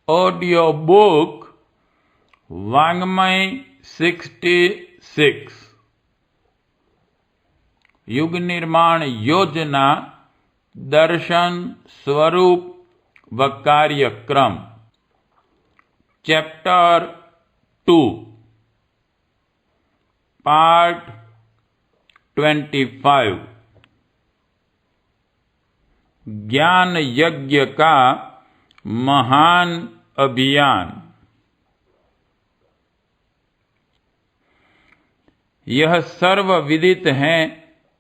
Audio book वाङ्मय 66 युग निर्माण योजना दर्शन स्वरूप व कार्यक्रम चैप्टर 2 पार्ट 25 ज्ञान यज्ञ का महान अभियान। यह सर्वविदित है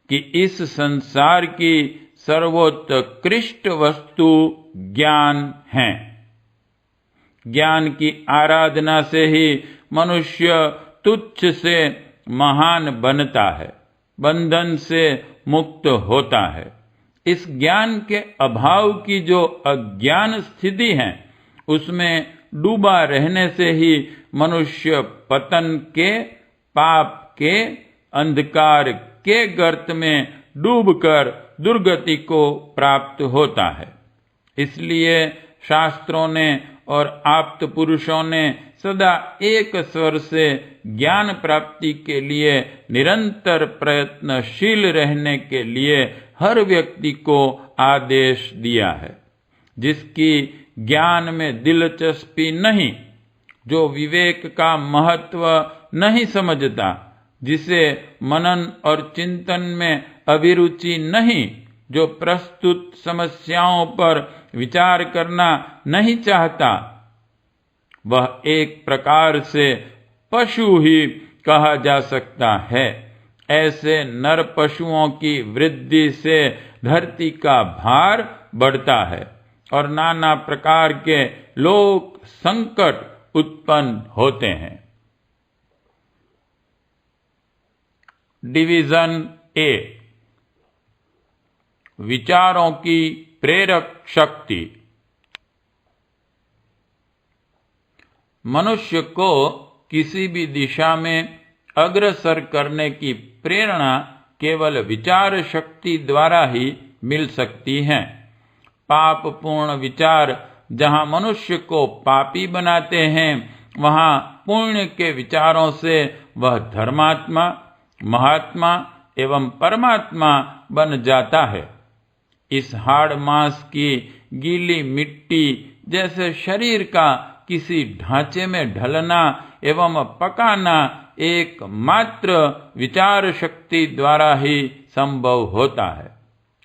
कि इस संसार की सर्वोत्कृष्ट वस्तु ज्ञान है। ज्ञान की आराधना से ही मनुष्य तुच्छ से महान बनता है, बंधन से मुक्त होता है। इस ज्ञान के अभाव की जो अज्ञान स्थिति है, उसमें डूबा रहने से ही मनुष्य पतन के, पाप के, अंधकार के गर्त में डूबकर दुर्गति को प्राप्त होता है। इसलिए शास्त्रों ने और आप्त पुरुषों ने सदा एक स्वर से ज्ञान प्राप्ति के लिए निरंतर प्रयत्नशील रहने के लिए हर व्यक्ति को आदेश दिया है। जिसकी ज्ञान में दिलचस्पी नहीं, जो विवेक का महत्व नहीं समझता, जिसे मनन और चिंतन में अभिरुचि नहीं, जो प्रस्तुत समस्याओं पर विचार करना नहीं चाहता, वह एक प्रकार से पशु ही कहा जा सकता है। ऐसे नर पशुओं की वृद्धि से धरती का भार बढ़ता है और नाना प्रकार के लोक संकट उत्पन्न होते हैं। डिवीजन ए विचारों की प्रेरक शक्ति। मनुष्य को किसी भी दिशा में अग्रसर करने की प्रेरणा केवल विचार शक्ति द्वारा ही मिल सकती है। पापपूर्ण विचार जहाँ मनुष्य को पापी बनाते हैं, वहाँ पुण्य के विचारों से वह धर्मात्मा, महात्मा एवं परमात्मा बन जाता है। इस हाड़ मांस की गीली मिट्टी जैसे शरीर का किसी ढांचे में ढलना एवं पकाना एकमात्र विचार शक्ति द्वारा ही संभव होता है।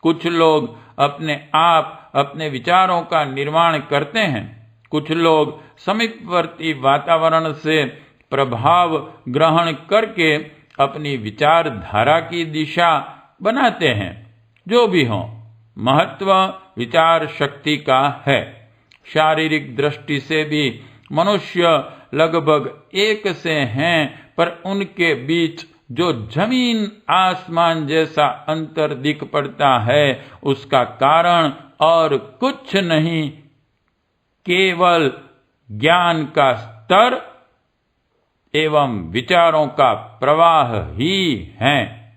कुछ लोग अपने आप अपने विचारों का निर्माण करते हैं, कुछ लोग समीपवर्ती वातावरण से प्रभाव ग्रहण करके अपनी विचारधारा की दिशा बनाते हैं। जो भी हो, महत्व विचार शक्ति का है। शारीरिक दृष्टि से भी मनुष्य लगभग एक से हैं, पर उनके बीच जो जमीन आसमान जैसा अंतर दिख पड़ता है, उसका कारण और कुछ नहीं, केवल ज्ञान का स्तर एवं विचारों का प्रवाह ही है।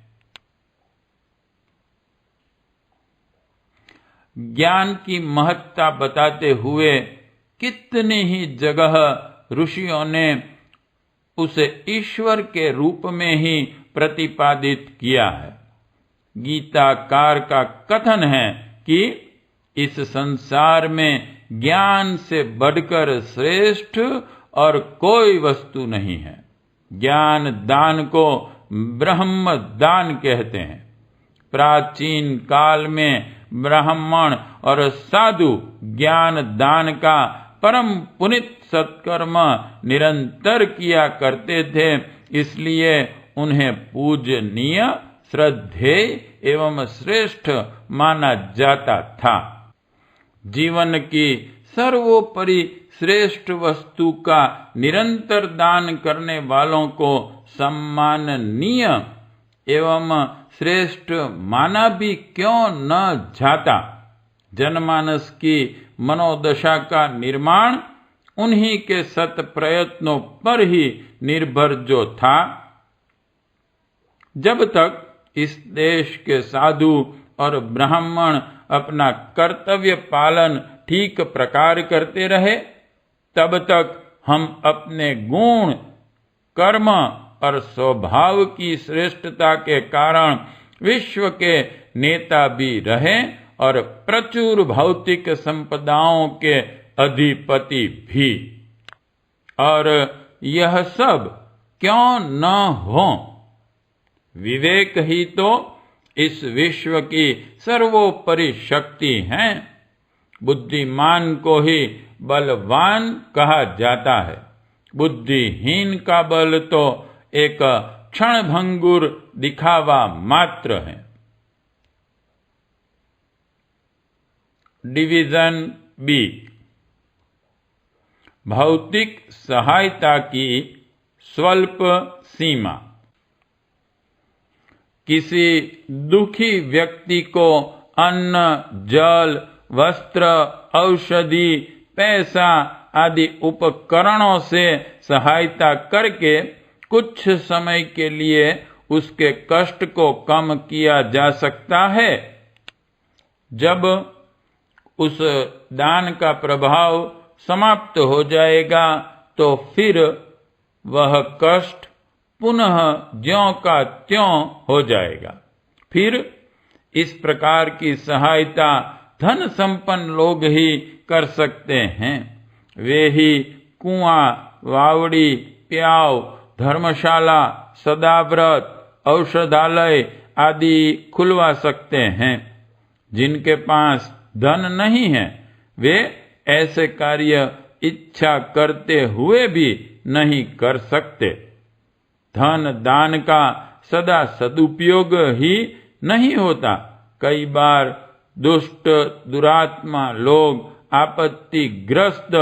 ज्ञान की महत्ता बताते हुए कितनी ही जगह ऋषियों ने उसे ईश्वर के रूप में ही प्रतिपादित किया है। गीताकार का कथन है कि इस संसार में ज्ञान से बढ़कर श्रेष्ठ और कोई वस्तु नहीं है। ज्ञान दान को ब्रह्म दान कहते हैं। प्राचीन काल में ब्राह्मण और साधु ज्ञान दान का परम पुनीत सत्कर्म निरंतर किया करते थे, इसलिए उन्हें पूजनीय, श्रद्धेय एवं श्रेष्ठ माना जाता था। जीवन की सर्वोपरि श्रेष्ठ वस्तु का निरंतर दान करने वालों को सम्माननीय एवं श्रेष्ठ माना भी क्यों न जाता। जनमानस की मनोदशा का निर्माण उन्हीं के सत प्रयत्नों पर ही निर्भर जो था। जब तक इस देश के साधु और ब्राह्मण अपना कर्तव्य पालन ठीक प्रकार करते रहे, तब तक हम अपने गुण, कर्म और स्वभाव की श्रेष्ठता के कारण विश्व के नेता भी रहे और प्रचुर भौतिक संपदाओं के अधिपति भी। और यह सब क्यों न हो? विवेक ही तो इस विश्व की सर्वोपरि शक्ति है। बुद्धिमान को ही बलवान कहा जाता है। बुद्धिहीन का बल तो एक क्षणभंगुर दिखावा मात्र है। डिवीजन बी, भौतिक सहायता की स्वल्प सीमा। किसी दुखी व्यक्ति को अन्न, जल, वस्त्र, औषधि, पैसा आदि उपकरणों से सहायता करके कुछ समय के लिए उसके कष्ट को कम किया जा सकता है। जब उस दान का प्रभाव समाप्त हो जाएगा तो फिर वह कष्ट पुनः ज्यों का त्यों हो जाएगा। फिर इस प्रकार की सहायता धन संपन्न लोग ही कर सकते हैं। वे ही कुआं, वावड़ी, प्याव, धर्मशाला, सदाव्रत, औषधालय आदि खुलवा सकते हैं। जिनके पास धन नहीं है वे ऐसे कार्य इच्छा करते हुए भी नहीं कर सकते। धन दान का सदा सदुपयोग ही नहीं होता। कई बार दुष्ट दुरात्मा लोग आपत्तिग्रस्त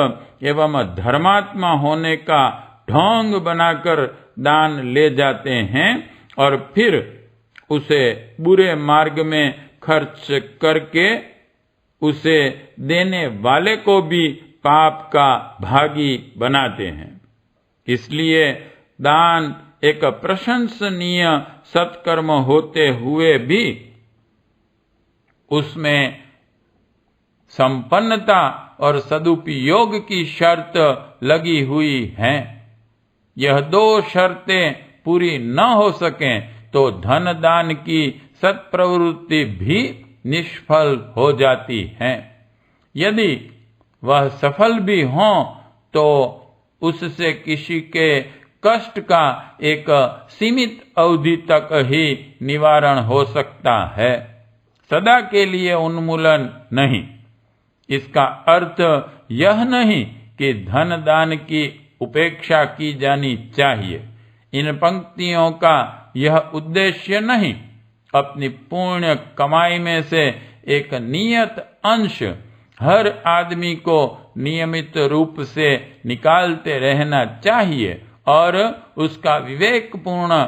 एवं धर्मात्मा होने का ढोंग बनाकर दान ले जाते हैं और फिर उसे बुरे मार्ग में खर्च करके उसे देने वाले को भी पाप का भागी बनाते हैं। इसलिए दान एक प्रशंसनीय सत्कर्म होते हुए भी उसमें संपन्नता और सदुपयोग की शर्त लगी हुई है। यह दो शर्तें पूरी न हो सकें तो धन दान की सत्प्रवृत्ति भी निष्फल हो जाती है। यदि वह सफल भी हो तो उससे किसी के कष्ट का एक सीमित अवधि तक ही निवारण हो सकता है, सदा के लिए उन्मूलन नहीं। इसका अर्थ यह नहीं कि धन दान की उपेक्षा की जानी चाहिए। इन पंक्तियों का यह उद्देश्य नहीं। अपनी पुण्य कमाई में से एक नियत अंश हर आदमी को नियमित रूप से निकालते रहना चाहिए और उसका विवेकपूर्ण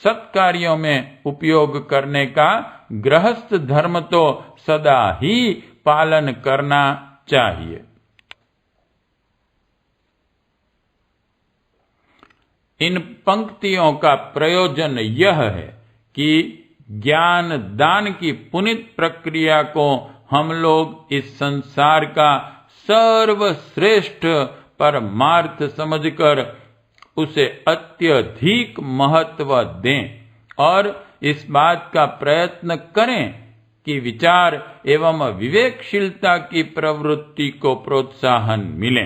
सत्कार्यों में उपयोग करने का गृहस्थ धर्म तो सदा ही पालन करना चाहिए। इन पंक्तियों का प्रयोजन यह है कि ज्ञान दान की पुनित प्रक्रिया को हम लोग इस संसार का सर्वश्रेष्ठ परमार्थ समझकर उसे अत्यधिक महत्व दें और इस बात का प्रयत्न करें कि विचार एवं विवेकशीलता की प्रवृत्ति को प्रोत्साहन मिले।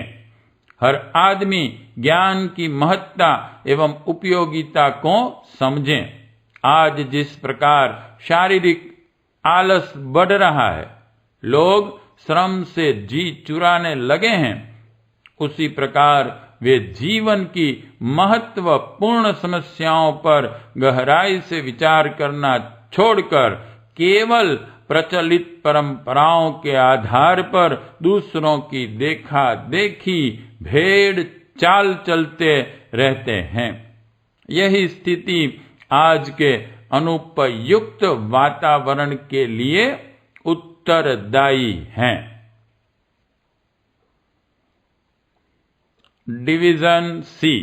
हर आदमी ज्ञान की महत्ता एवं उपयोगिता को समझें। आज जिस प्रकार शारीरिक आलस बढ़ रहा है, लोग श्रम से जी चुराने लगे हैं, उसी प्रकार वे जीवन की महत्वपूर्ण समस्याओं पर गहराई से विचार करना छोड़कर केवल प्रचलित परंपराओं के आधार पर दूसरों की देखा देखी भेड़ चाल चलते रहते हैं। यही स्थिति आज के अनुपयुक्त वातावरण के लिए उत्तरदायी है। डिवीजन सी,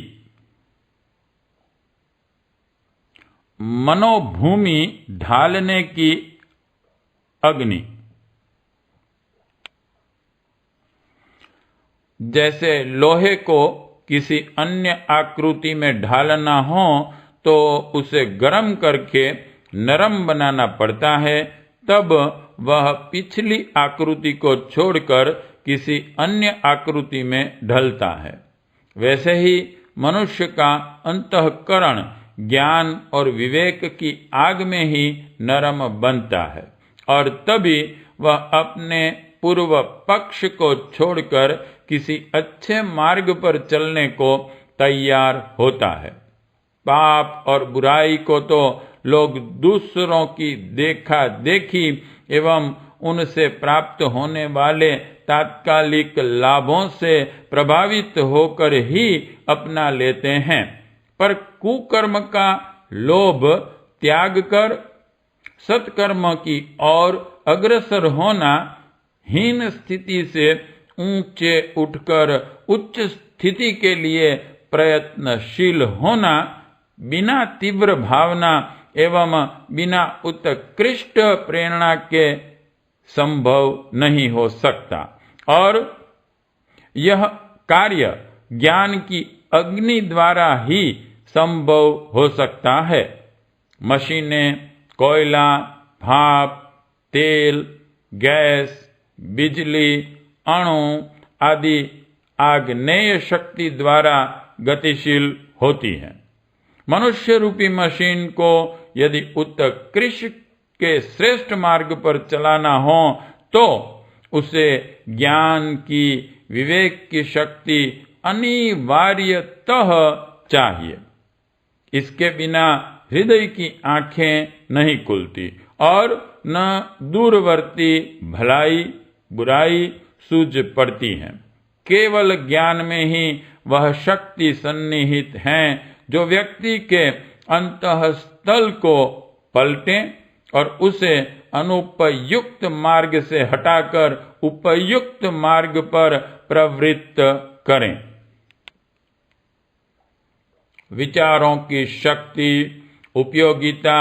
मनोभूमि ढालने की अग्नि। जैसे लोहे को किसी अन्य आकृति में ढालना हो तो उसे गर्म करके नरम बनाना पड़ता है, तब वह पिछली आकृति को छोड़कर किसी अन्य आकृति में ढलता है। वैसे ही मनुष्य का अंतःकरण ज्ञान और विवेक की आग में ही नरम बनता है और तभी वह अपने पूर्व पक्ष को छोड़कर किसी अच्छे मार्ग पर चलने को तैयार होता है। पाप और बुराई को तो लोग दूसरों की देखा देखी एवं उनसे प्राप्त होने वाले तात्कालिक लाभों से प्रभावित होकर ही अपना लेते हैं, पर कुकर्म का लोभ त्याग कर सत्कर्म की ओर अग्रसर होना, हीन स्थिति से ऊंचे उठकर उच्च स्थिति के लिए प्रयत्नशील होना, बिना तीव्र भावना एवं बिना उत्कृष्ट प्रेरणा के संभव नहीं हो सकता। और यह कार्य ज्ञान की अग्नि द्वारा ही संभव हो सकता है। मशीनें, कोयला, भाप, तेल, गैस, बिजली, अणु आदि आग्नेय शक्ति द्वारा गतिशील होती हैं। मनुष्य रूपी मशीन को यदि उत्कृष्ट के श्रेष्ठ मार्ग पर चलाना हो तो उसे ज्ञान की, विवेक की शक्ति अनिवार्यतः चाहिए। इसके बिना हृदय की आंखें नहीं खुलती और न दूरवर्ती भलाई बुराई सूझ पड़ती हैं। केवल ज्ञान में ही वह शक्ति सन्निहित है जो व्यक्ति के अंतःस्थल को पलटे और उसे अनुपयुक्त मार्ग से हटाकर उपयुक्त मार्ग पर प्रवृत्त करें। विचारों की शक्ति, उपयोगिता,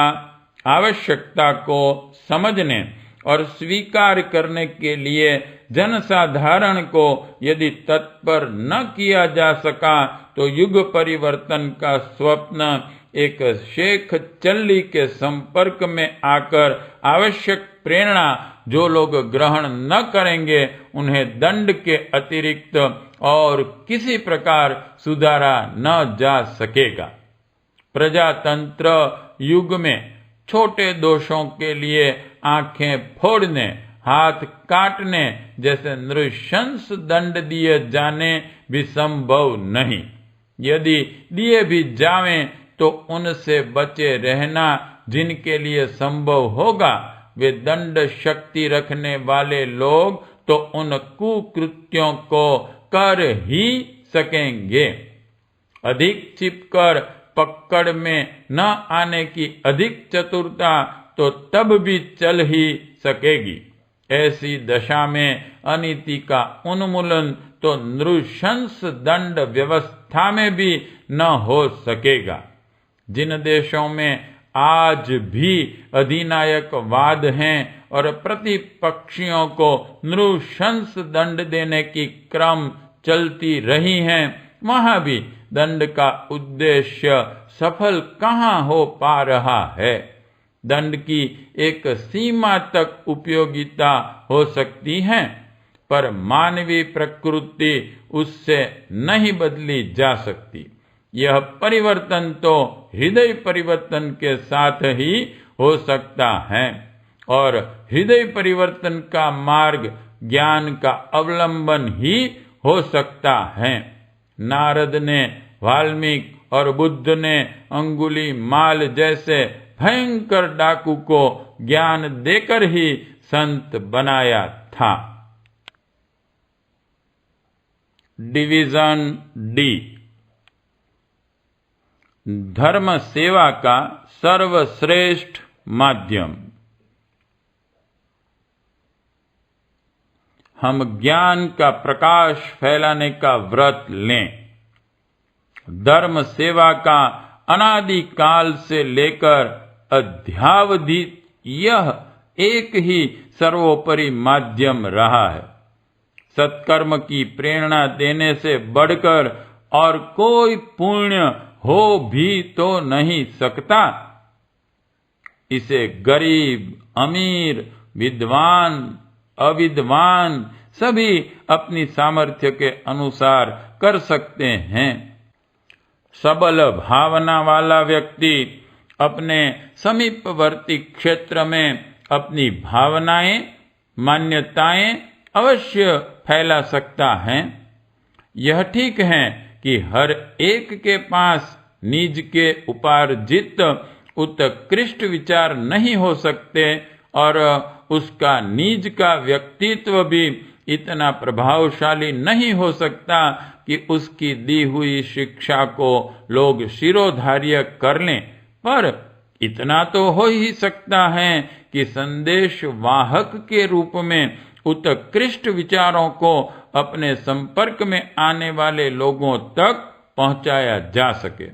आवश्यकता को समझने और स्वीकार करने के लिए जनसाधारण को यदि तत्पर न किया जा सका तो युग परिवर्तन का स्वप्न एक शेख चल्ली के संपर्क में आकर आवश्यक प्रेरणा जो लोग ग्रहण न करेंगे उन्हें दंड के अतिरिक्त और किसी प्रकार सुधारा न जा सकेगा। प्रजातंत्र युग में छोटे दोषों के लिए आंखें फोड़ने, हाथ काटने जैसे नृशंस दंड दिए जाने भी संभव नहीं। यदि दिए भी जावें तो उनसे बचे रहना जिनके लिए संभव होगा, वे दंड शक्ति रखने वाले लोग तो उन कुकृत्यों को कर ही सकेंगे। अधिक छिपकर पकड़ में न आने की अधिक चतुरता तो तब भी चल ही सकेगी। ऐसी दशा में अनीति का उन्मूलन तो नृशंस दंड व्यवस्था में भी न हो सकेगा। जिन देशों में आज भी अधिनायकवाद हैं और प्रतिपक्षियों को नृशंस दंड देने की क्रम चलती रही हैं, वहां भी दंड का उद्देश्य सफल कहाँ हो पा रहा है। दंड की एक सीमा तक उपयोगिता हो सकती है, पर मानवीय प्रकृति उससे नहीं बदली जा सकती। यह परिवर्तन तो हृदय परिवर्तन के साथ ही हो सकता है और हृदय परिवर्तन का मार्ग ज्ञान का अवलंबन ही हो सकता है। नारद ने, वाल्मीकि और बुद्ध ने अंगुलीमाल जैसे भयंकर डाकू को ज्ञान देकर ही संत बनाया था। डिवीजन डी, धर्म सेवा का सर्वश्रेष्ठ माध्यम। हम ज्ञान का प्रकाश फैलाने का व्रत लें। धर्म सेवा का अनादि काल से लेकर अद्यावधि यह एक ही सर्वोपरि माध्यम रहा है। सत्कर्म की प्रेरणा देने से बढ़कर और कोई पुण्य हो भी तो नहीं सकता। इसे गरीब, अमीर, विद्वान, अविद्वान सभी अपनी सामर्थ्य के अनुसार कर सकते हैं। सबल भावना वाला व्यक्ति अपने समीपवर्ती क्षेत्र में अपनी भावनाएं, मान्यताएं अवश्य फैला सकता है। यह ठीक है कि हर एक के पास निज के उपार्जित उत्कृष्ट विचार नहीं हो सकते और उसका निज का व्यक्तित्व भी इतना प्रभावशाली नहीं हो सकता कि उसकी दी हुई शिक्षा को लोग शिरोधार्य कर लें, पर इतना तो हो ही सकता है कि संदेश वाहक के रूप में उत्कृष्ट विचारों को अपने संपर्क में आने वाले लोगों तक पहुंचाया जा सके।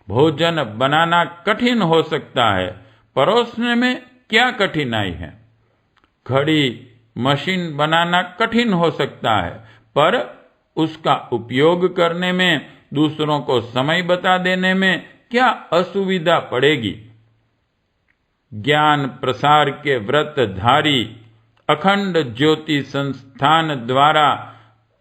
भोजन बनाना कठिन हो सकता है, परोसने में क्या कठिनाई है। घड़ी मशीन बनाना कठिन हो सकता है, पर उसका उपयोग करने में, दूसरों को समय बता देने में क्या असुविधा पड़ेगी। ज्ञान प्रसार के व्रतधारी अखंड ज्योति संस्थान द्वारा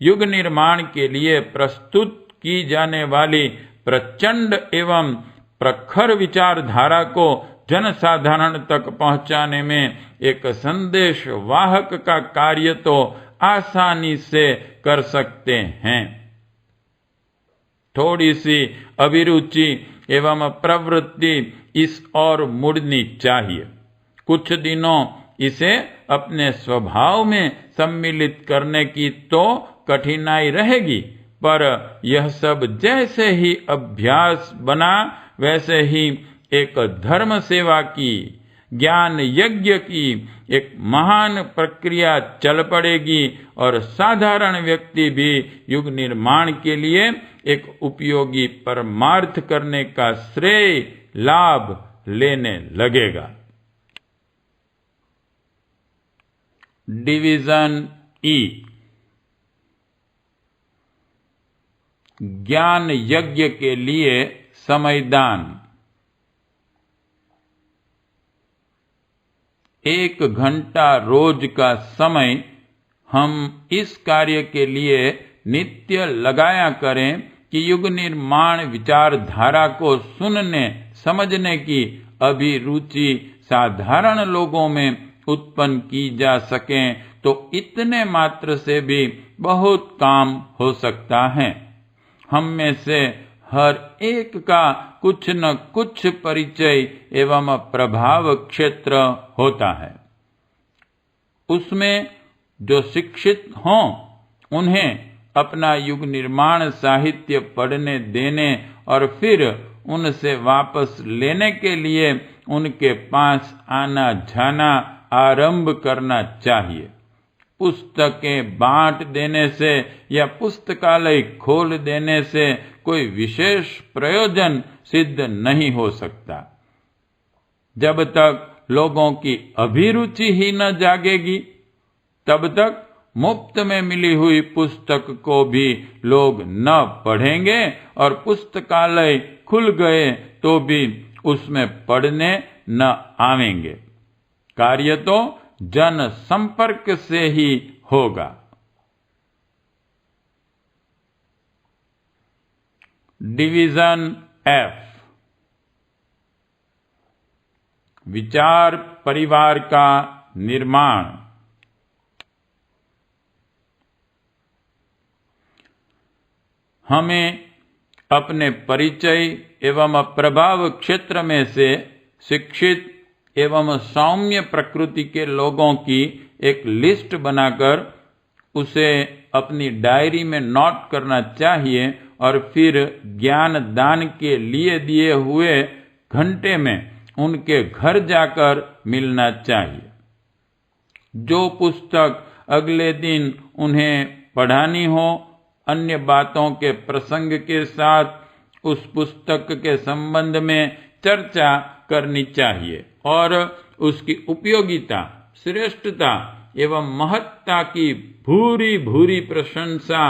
युग निर्माण के लिए प्रस्तुत की जाने वाली प्रचंड एवं प्रखर विचारधारा को जनसाधारण तक पहुंचाने में एक संदेश वाहक का कार्य तो आसानी से कर सकते हैं। थोड़ी सी अभिरुचि एवं प्रवृत्ति इस ओर मुड़नी चाहिए। कुछ दिनों इसे अपने स्वभाव में सम्मिलित करने की तो कठिनाई रहेगी, पर यह सब जैसे ही अभ्यास बना वैसे ही एक धर्म सेवा की, ज्ञान यज्ञ की एक महान प्रक्रिया चल पड़ेगी और साधारण व्यक्ति भी युग निर्माण के लिए एक उपयोगी परमार्थ करने का श्रेय लाभ लेने लगेगा। डिवीजन ई, ज्ञान यज्ञ के लिए समयदान। 1 घंटा रोज का समय हम इस कार्य के लिए नित्य लगाया करें कि युग निर्माण विचारधारा को सुनने समझने की अभिरुचि साधारण लोगों में उत्पन्न की जा सके, तो इतने मात्र से भी बहुत काम हो सकता है। हम में से हर एक का कुछ न कुछ परिचय एवं प्रभाव क्षेत्र होता है। उसमें जो शिक्षित हों उन्हें अपना युग निर्माण साहित्य पढ़ने देने और फिर उनसे वापस लेने के लिए उनके पास आना जाना आरंभ करना चाहिए। पुस्तकें बांट देने से या पुस्तकालय खोल देने से कोई विशेष प्रयोजन सिद्ध नहीं हो सकता। जब तक लोगों की अभिरुचि ही न जागेगी, तब तक मुफ्त में मिली हुई पुस्तक को भी लोग न पढ़ेंगे और पुस्तकालय खुल गए तो भी उसमें पढ़ने न आवेंगे। कार्य तो जन संपर्क से ही होगा। डिवीजन एफ, विचार परिवार का निर्माण। हमें अपने परिचय एवं प्रभाव क्षेत्र में से शिक्षित एवं सौम्य प्रकृति के लोगों की एक लिस्ट बनाकर उसे अपनी डायरी में नोट करना चाहिए और फिर ज्ञान दान के लिए दिए हुए घंटे में उनके घर जाकर मिलना चाहिए। जो पुस्तक अगले दिन उन्हें पढ़ानी हो, अन्य बातों के प्रसंग के साथ उस पुस्तक के संबंध में चर्चा करनी चाहिए और उसकी उपयोगिता, श्रेष्ठता एवं महत्ता की भूरी भूरी प्रशंसा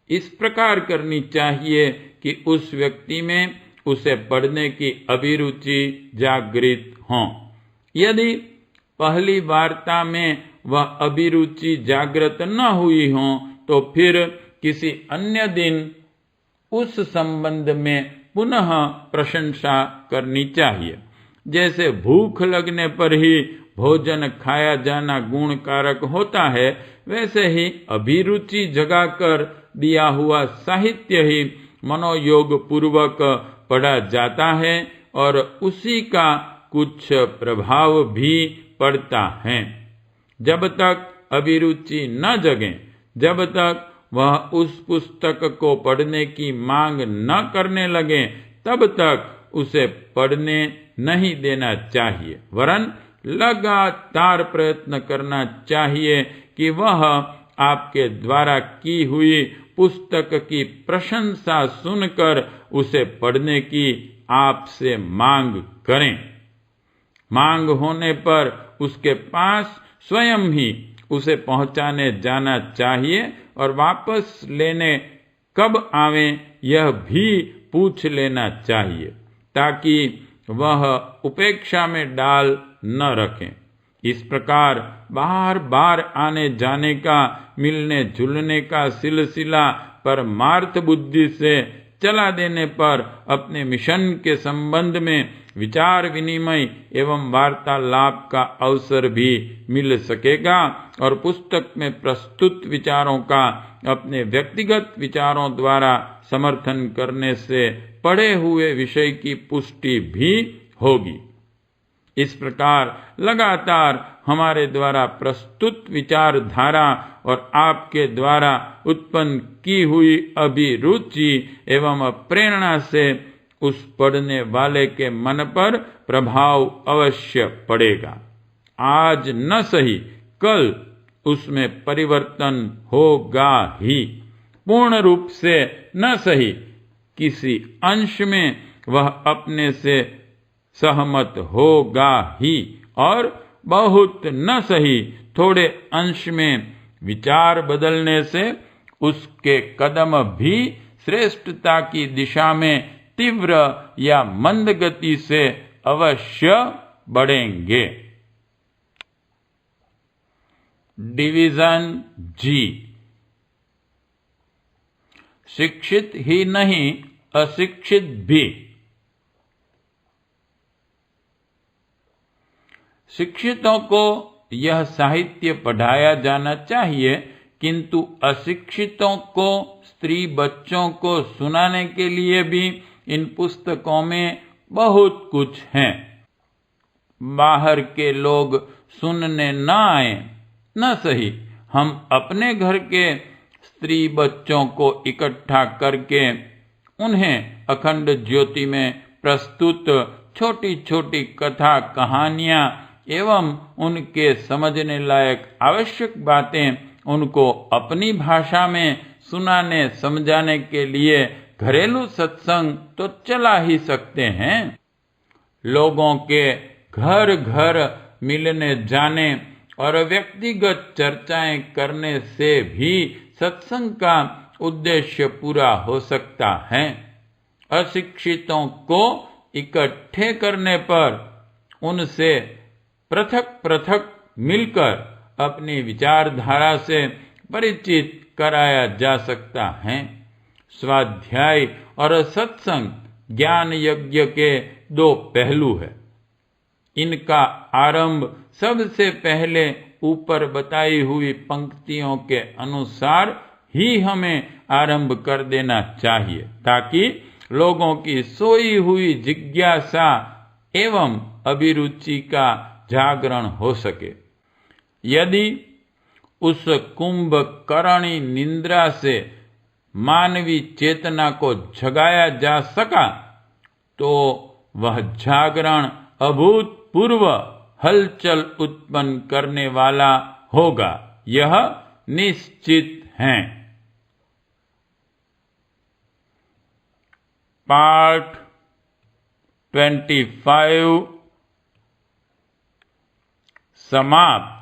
इस प्रकार करनी चाहिए कि उस व्यक्ति में उसे पढ़ने की अभिरुचि जागृत हो। यदि पहली वार्ता में वह अभिरुचि जागृत न हुई हो तो फिर किसी अन्य दिन उस संबंध में पुनः प्रशंसा करनी चाहिए। जैसे भूख लगने पर ही भोजन खाया जाना गुण कारक होता है, वैसे ही अभिरुचि जगाकर दिया हुआ साहित्य ही मनोयोग पूर्वक पढ़ा जाता है और उसी का कुछ प्रभाव भी पड़ता है। जब तक अभिरुचि न जगे, जब तक वह उस पुस्तक को पढ़ने की मांग न करने लगे, तब तक उसे पढ़ने नहीं देना चाहिए, वरन लगातार प्रयत्न करना चाहिए कि वह आपके द्वारा की हुई पुस्तक की प्रशंसा सुनकर उसे पढ़ने की आपसे मांग करें। मांग होने पर उसके पास स्वयं ही उसे पहुंचाने जाना चाहिए और वापस लेने कब आवें यह भी पूछ लेना चाहिए, ताकि वह उपेक्षा में डाल न रखें। इस प्रकार बार बार आने जाने का, मिलने जुलने का सिलसिला परमार्थ बुद्धि से चला देने पर अपने मिशन के संबंध में विचार विनिमय एवं वार्तालाप का अवसर भी मिल सकेगा और पुस्तक में प्रस्तुत विचारों का अपने व्यक्तिगत विचारों द्वारा समर्थन करने से पढ़े हुए विषय की पुष्टि भी होगी। इस प्रकार लगातार हमारे द्वारा प्रस्तुत विचारधारा और आपके द्वारा उत्पन्न की हुई अभिरुचि एवं प्रेरणा से उस पढ़ने वाले के मन पर प्रभाव अवश्य पड़ेगा। आज न सही कल उसमें परिवर्तन होगा ही। पूर्ण रूप से न सही किसी अंश में वह अपने से सहमत होगा ही और बहुत न सही थोड़े अंश में विचार बदलने से उसके कदम भी श्रेष्ठता की दिशा में तीव्र या मंद गति से अवश्य बढ़ेंगे। डिवीजन जी। शिक्षित ही नहीं अशिक्षित भी। शिक्षितों को यह साहित्य पढ़ाया जाना चाहिए, किंतु अशिक्षितों को, स्त्री बच्चों को सुनाने के लिए भी इन पुस्तकों में बहुत कुछ है। बाहर के लोग सुनने न आए न सही, हम अपने घर के स्त्री बच्चों को इकट्ठा करके उन्हें अखंड ज्योति में प्रस्तुत छोटी छोटी कथा कहानियां एवं उनके समझने लायक आवश्यक बातें उनको अपनी भाषा में सुनाने समझाने के लिए घरेलू सत्संग तो चला ही सकते हैं। लोगों के घर घर मिलने जाने और व्यक्तिगत चर्चाएं करने से भी सत्संग का उद्देश्य पूरा हो सकता है। अशिक्षितों को इकट्ठे करने पर उनसे पृथक पृथक मिलकर अपनी विचारधारा से परिचित कराया जा सकता है। स्वाध्याय और सत्संग ज्ञान यज्ञ के दो पहलू है। इनका आरंभ सबसे पहले ऊपर बताई हुई पंक्तियों के अनुसार ही हमें आरंभ कर देना चाहिए, ताकि लोगों की सोई हुई जिज्ञासा एवं अभिरुचि का जागरण हो सके। यदि उस कुंभकर्णी निंद्रा से मानवी चेतना को जगाया जा सका तो वह जागरण अभूतपूर्व हलचल उत्पन्न करने वाला होगा, यह निश्चित है। पार्ट 25 समाप्त।